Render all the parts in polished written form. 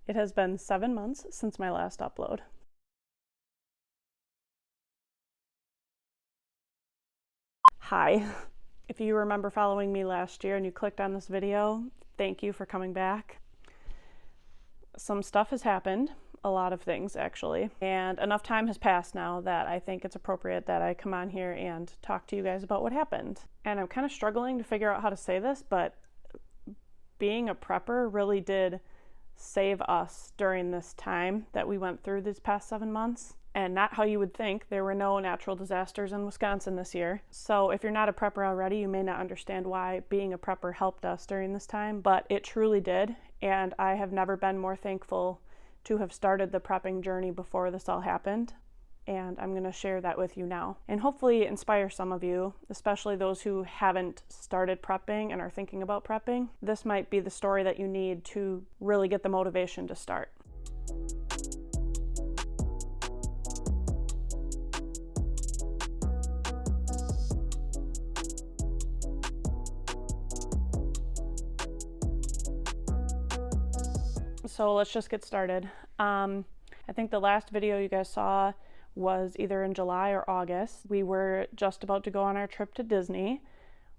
It has been 7 months since my last upload. Hi. If you remember following me last year and you clicked on this video, thank you for coming back. Some stuff has happened, a lot of things actually, and enough time has passed now that I think it's appropriate that I come on here and talk to you guys about what happened. And I'm kind of struggling to figure out how to say this, but being a prepper really did save us during this time that we went through these past 7 months. And not how you would think. There were no natural disasters in Wisconsin this year. So if you're not a prepper already, you may not understand why being a prepper helped us during this time, but it truly did. And I have never been more thankful to have started the prepping journey before this all happened. And I'm going to share that with you now and hopefully inspire some of you, especially those who haven't started prepping and are thinking about prepping. This might be the story that you need to really get the motivation to start. So let's just get started. I think the last video you guys saw was either in July or August. We were just about to go on our trip to Disney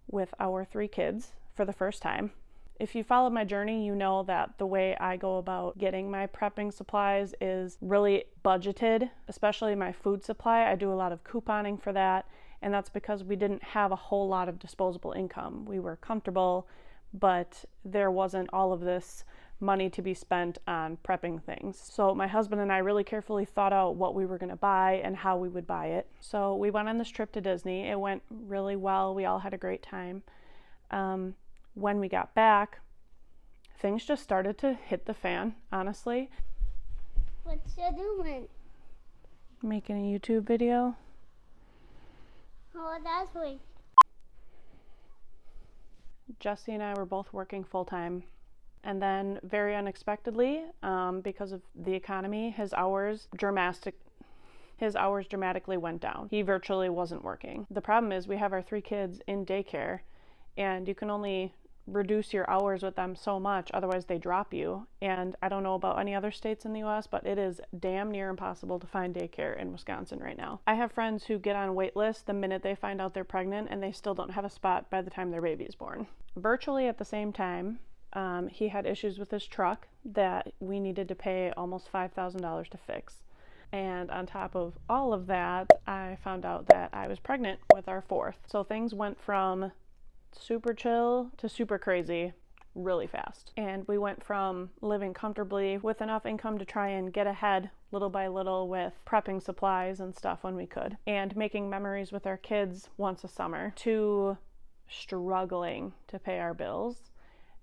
with our 3 kids for the first time. If you followed my journey, you know that the way I go about getting my prepping supplies is really budgeted, especially my food supply. I do a lot of couponing for that, and that's because we didn't have a whole lot of disposable income. We were comfortable, but there wasn't all of this money to be spent on prepping things. So my husband and I really carefully thought out what we were going to buy and how we would buy it. So we went on this trip to Disney. It went really well. We all had a great time. When we got back, things just started to hit the fan, honestly. What you doing? Making a YouTube video. Oh, that's right. Jesse and I were both working full-time. And then very unexpectedly, because of the economy, his hours dramatically went down. He virtually wasn't working. The problem is we have our 3 kids in daycare, and you can only reduce your hours with them so much, otherwise they drop you. And I don't know about any other states in the US, but it is damn near impossible to find daycare in Wisconsin right now. I have friends who get on wait lists the minute they find out they're pregnant, and they still don't have a spot by the time their baby is born. Virtually at the same time, he had issues with his truck that we needed to pay almost $5,000 to fix. And on top of all of that, I found out that I was pregnant with our 4th. So things went from super chill to super crazy really fast. And we went from living comfortably with enough income to try and get ahead little by little with prepping supplies and stuff when we could, and making memories with our kids once a summer, to struggling to pay our bills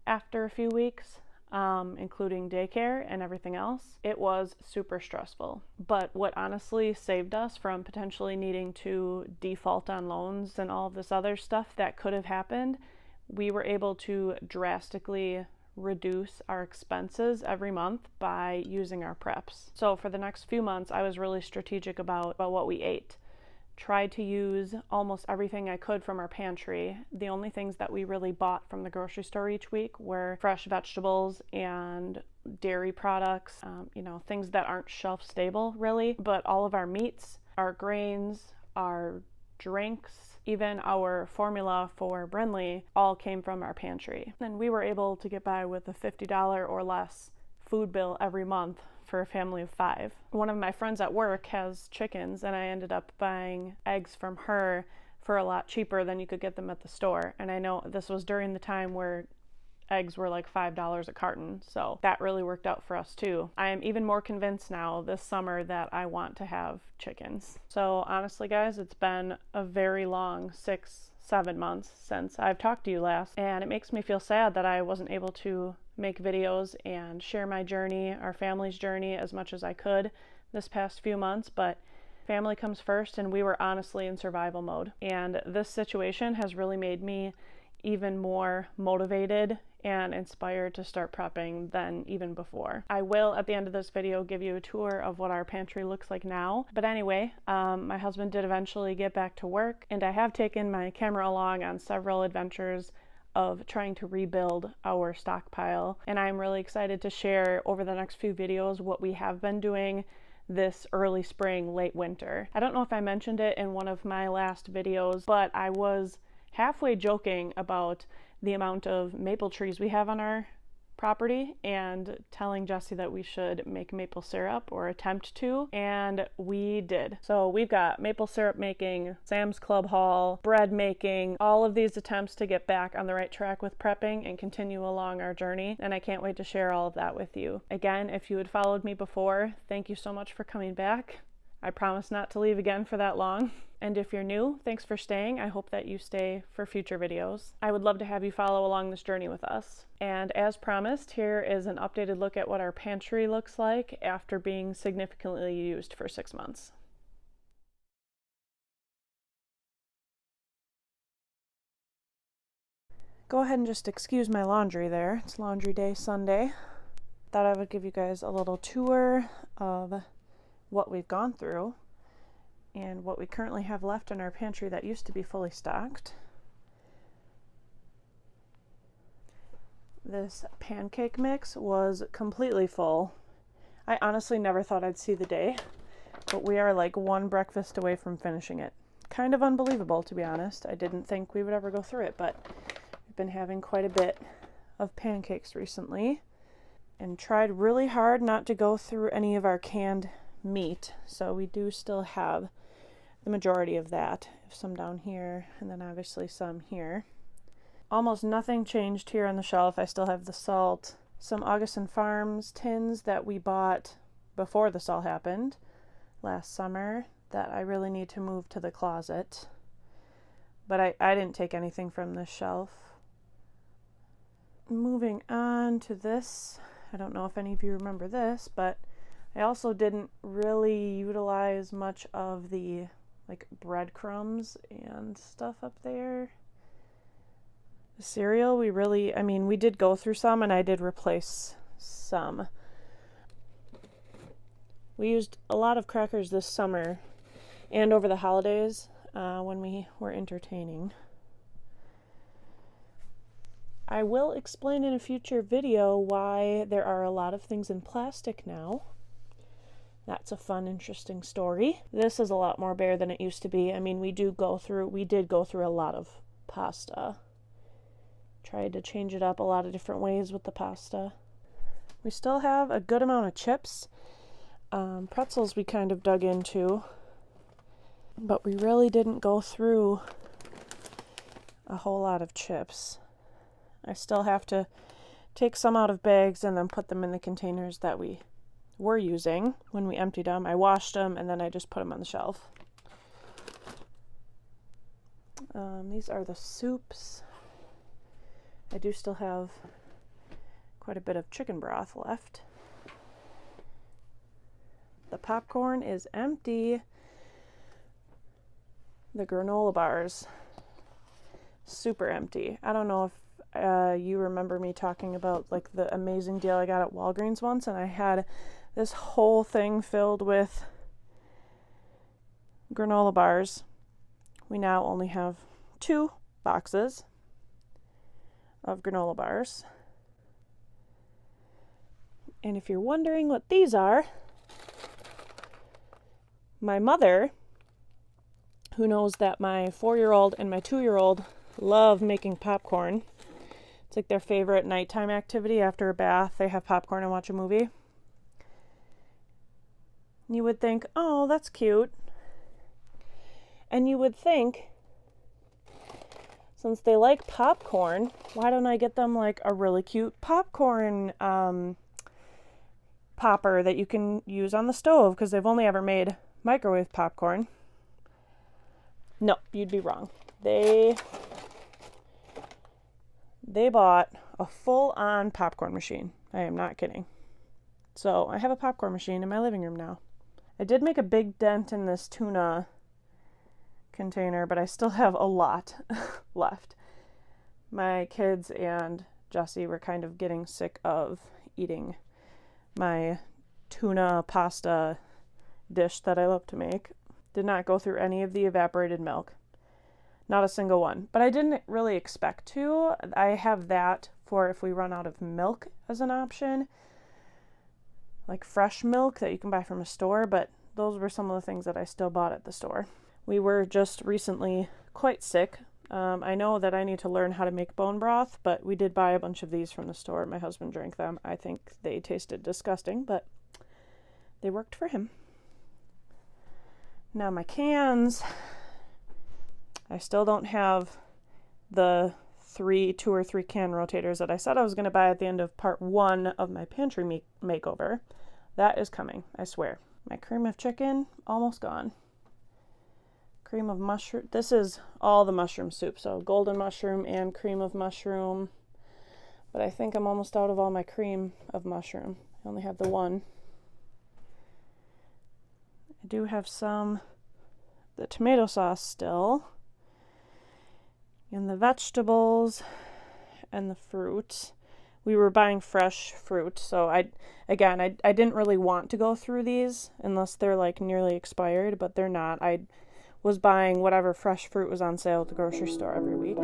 after a few weeks, including daycare and everything else. It was super stressful. But what honestly saved us from potentially needing to default on loans and all of this other stuff that could have happened, we were able to drastically reduce our expenses every month by using our preps. So for the next few months, I was really strategic about what we ate. Tried to use almost everything I could from our pantry. The only things that we really bought from the grocery store each week were fresh vegetables and dairy products, things that aren't shelf stable really. But all of our meats, our grains, our drinks, even our formula for Brinley all came from our pantry. And we were able to get by with a $50 or less food bill every month for a family of 5. One of my friends at work has chickens, and I ended up buying eggs from her for a lot cheaper than you could get them at the store. And I know this was during the time where eggs were like $5 a carton, so that really worked out for us too. I am even more convinced now this summer that I want to have chickens. So honestly guys, it's been a very long 6-7 months since I've talked to you last, and it makes me feel sad that I wasn't able to make videos and share my journey, our family's journey, as much as I could this past few months. But family comes first, and we were honestly in survival mode. And this situation has really made me even more motivated and inspired to start prepping than even before. I will, at the end of this video, give you a tour of what our pantry looks like now. But anyway, my husband did eventually get back to work, and I have taken my camera along on several adventures of trying to rebuild our stockpile, and I'm really excited to share over the next few videos what we have been doing this early spring, late winter. I don't know if I mentioned it in one of my last videos, but I was halfway joking about the amount of maple trees we have on our property and telling Jesse that we should make maple syrup or attempt to, and we did. So we've got maple syrup making, Sam's Club haul, bread making, all of these attempts to get back on the right track with prepping and continue along our journey, and I can't wait to share all of that with you. Again, if you had followed me before, thank you so much for coming back. I promise not to leave again for that long. And if you're new, thanks for staying. I hope that you stay for future videos. I would love to have you follow along this journey with us. And as promised, here is an updated look at what our pantry looks like after being significantly used for 6 months. Go ahead and just excuse my laundry there. It's laundry day Sunday. Thought I would give you guys a little tour of what we've gone through and what we currently have left in our pantry that used to be fully stocked. This pancake mix was completely full. I honestly never thought I'd see the day, but we are like one breakfast away from finishing it. Kind of unbelievable, to be honest. I didn't think we would ever go through it, but we've been having quite a bit of pancakes recently and tried really hard not to go through any of our canned meat, so we do still have the majority of that. Some down here, and then obviously some here. Almost nothing changed here on the shelf. I still have the salt, some Augustin Farms tins that we bought before this all happened last summer that I really need to move to the closet, but I didn't take anything from this shelf. Moving on to this, I don't know if any of you remember this, but I also didn't really utilize much of the like breadcrumbs and stuff up there. The cereal, we did go through some, and I did replace some. We used a lot of crackers this summer and over the holidays when we were entertaining. I will explain in a future video why there are a lot of things in plastic now. That's a fun, interesting story. This is a lot more bare than it used to be. I mean, we did go through a lot of pasta. Tried to change it up a lot of different ways with the pasta. We still have a good amount of chips. Pretzels we kind of dug into, but we really didn't go through a whole lot of chips. I still have to take some out of bags and then put them in the containers that we were using when we emptied them. I washed them and then I just put them on the shelf. These are the soups. I do still have quite a bit of chicken broth left. The popcorn is empty. The granola bars, super empty. I don't know if you remember me talking about like the amazing deal I got at Walgreens once, and I had this whole thing filled with granola bars. We now only have 2 boxes of granola bars. And if you're wondering what these are, my mother, who knows that my 4-year-old and my 2-year-old love making popcorn. It's like their favorite nighttime activity. After a bath, they have popcorn and watch a movie. You would think, oh, that's cute. And you would think, since they like popcorn, why don't I get them like a really cute popcorn popper that you can use on the stove, because they've only ever made microwave popcorn. No, you'd be wrong. They bought a full-on popcorn machine. I am not kidding. So I have a popcorn machine in my living room now. I did make a big dent in this tuna container, but I still have a lot left. My kids and Jesse were kind of getting sick of eating my tuna pasta dish that I love to make. Did not go through any of the evaporated milk. Not a single one. But I didn't really expect to. I have that for if we run out of milk as an option, like fresh milk that you can buy from a store, but those were some of the things that I still bought at the store. We were just recently quite sick. I know that I need to learn how to make bone broth, but we did buy a bunch of these from the store. My husband drank them. I think they tasted disgusting, but they worked for him. Now my cans, I still don't have the 2 or 3 can rotators that I said I was going to buy at the end of part 1 of my pantry makeover. That is coming, I swear. My cream of chicken, almost gone. Cream of mushroom. This is all the mushroom soup, so golden mushroom and cream of mushroom. But I think I'm almost out of all my cream of mushroom. I only have the one. I do have the tomato sauce still. And the vegetables and the fruit. We were buying fresh fruit, so I didn't really want to go through these unless they're like nearly expired, but they're not. I was buying whatever fresh fruit was on sale at the grocery store every week.